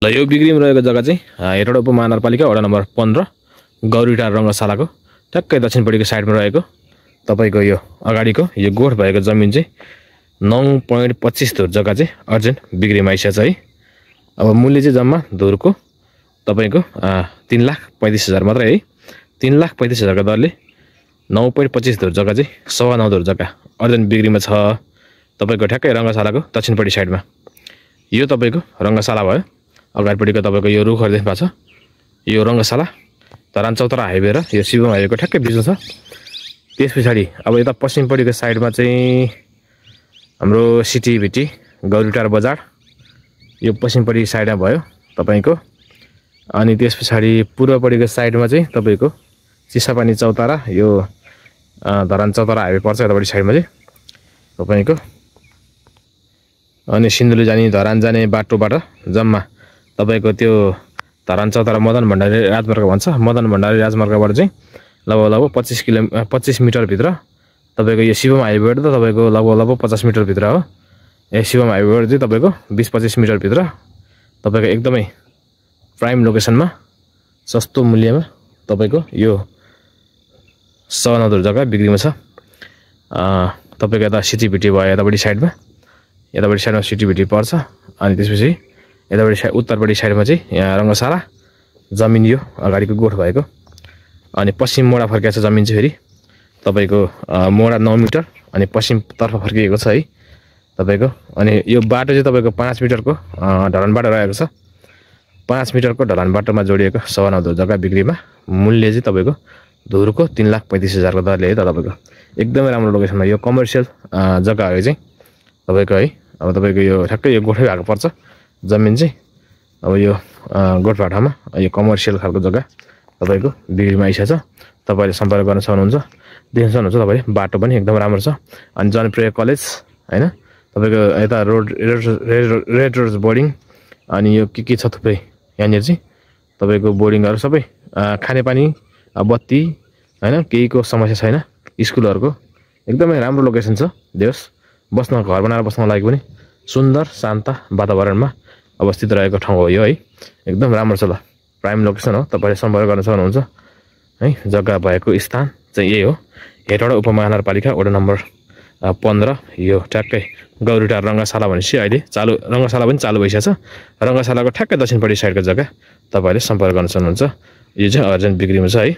ल यो बिग्रीमा रहेको जग्गा चाहिँ हेटौडा उपमहानगरपालिका वडा नम्बर 15 गौरीटार रङ्गशालाको ठ्याक्कै दक्षिणपट्टिको साइडमा रहेको तपाईको यो अगाडिको यो गोठ भएको जमिन चाहिँ 9.25 धुर जग्गा चाहिँ अर्जेन्ट बिग्रीमा आइसकेछ है। अब मूल्य चाहिँ जम्मा धुरको तपाईको 3,35,000 मात्रै है। 3,35,000 को दरले 9.25 धुर जग्गा चाहिँ 9.25 धुर जग्गा अर्जेन्ट बिग्रीमा छ तपाईको ठ्याक्कै रङ्गशालाको दक्षिणपट्टि साइडमा। यो तपाईको रङ्गशाला भयो। अगाडिपट्टिको तपाईको यो रुखहरु देख्नु भएको छ यो रङ्गशाला धरान चौतरा हाइवे र यो शिवम हाइवेको ठ्याक्कै बिचमा छ। त्यसपछि अब यता पश्चिमपट्टिको साइडमा चाहिँ हाम्रो सिटीभिटी गौरीटार बजार यो पश्चिमपट्टि साइडमा भयो तपाईको। अनि त्यसपछि पूर्वपट्टिको साइडमा चाहिँ तपाईको चिसापानी चौतारा यो धरान चौतारा हाइवे पर्छ यतापट्टि साइडमा चाहिँ तपाईको। अनि सिन्धुली जाने धरान जाने बाटोबाट जम्मा तपाईको त्यो धरान चौतारा मदन भण्डारी राजमार्ग भन्छ। मदन भण्डारी राजमार्गबाट चाहिँ लगभग 25 मिटर भित्र तपाईको यो शिवम हाइवेबाट त तपाईको लगभग 50 मिटर भित्र हो। यो शिवम हाइवेबाट चाहिँ तपाईको 20-25 मिटर भित्र तपाईको एकदमै प्राइम लोकेसनमा सस्तो मूल्यमा तपाईको यो 9.25 धुर जग्गा बिक्रीमा छ। तपाईको यता सिटीभिटी भयो यतापट्टि साइडमा सिटीभिटी पर्छ। अनि त्यसपछि यतापट्टि उत्तरपट्टि साइडमा चाहिँ यहाँ रङ्गशाला जमिन यो अगाडिको गोठ भएको। अनि पश्चिम मोडा फर्किएको छ जमिन चाहिँ फेरि तपाईको मोडा 9 मिटर अनि पश्चिमतर्फ फर्किएको छ है तपाईको। अनि यो बाटो चाहिँ तपाईको 5 मिटरको ढलान बाटो रहेको छ। 5 मिटरको ढलान बाटोमा जोडिएको 9.25 धुर जग्गा बिक्रीमा। मूल्य चाहिँ तपाईको धुरको 3,35,000 को दरले है त तपाईको एकदमै राम्रो लोकेसनमा यो कमर्सियल जग्गा हो चाहिँ तपाईको है। अब तपाईको यो ठ्याक्कै यो गोठै भएको पर्छ जमिन चाहिँ। अब यो गोठबाटामा यो कमर्सियल खालको जग्गा तपाईको बिक्रीमा आइसकेछ। तपाईले सम्पर्क गर्न सक्नुहुन्छ। देख्न सक्नुहुन्छ तपाईले बाटो पनि एकदम राम्रो छ। अनि जनप्रिय कलेज हैन तपाईको यता रेड रोज बोर्डिङ अनि यो के छ थुप्रै यहाँनिर चाहिँ तपाईको बोर्डिङहरु सबै खानेपानी बत्ती हैन केहीको समस्या छैन। स्कुलहरुको एकदमै राम्रो लोकेसन छ। देश बस्न घर बनाएर बस्नको लागि पनि सुन्दर शान्त वातावरणमा अवस्थित रहेको ठाउँ हो यो है। एकदम राम्रो छ। ल प्राइम लोकेसन हो। तपाईले सम्पर्क गर्न सक्नुहुन्छ है। जग्गा भएको स्थान चाहिँ यही हो हेटौडा उपमहानगरपालिका वडा नम्बर 15 यो ठ्याक्कै गौरीटार रङ्गशाला भनेपछि अहिले चालु रङ्गशाला पनि चालु भइसकेछ। रङ्गशालाको ठ्याक्कै दक्षिणपट्टि साइडको जग्गा तपाईले सम्पर्क गर्न सक्नुहुन्छ। यो चाहिँ अर्जेन्ट बिक्रीमा छ है।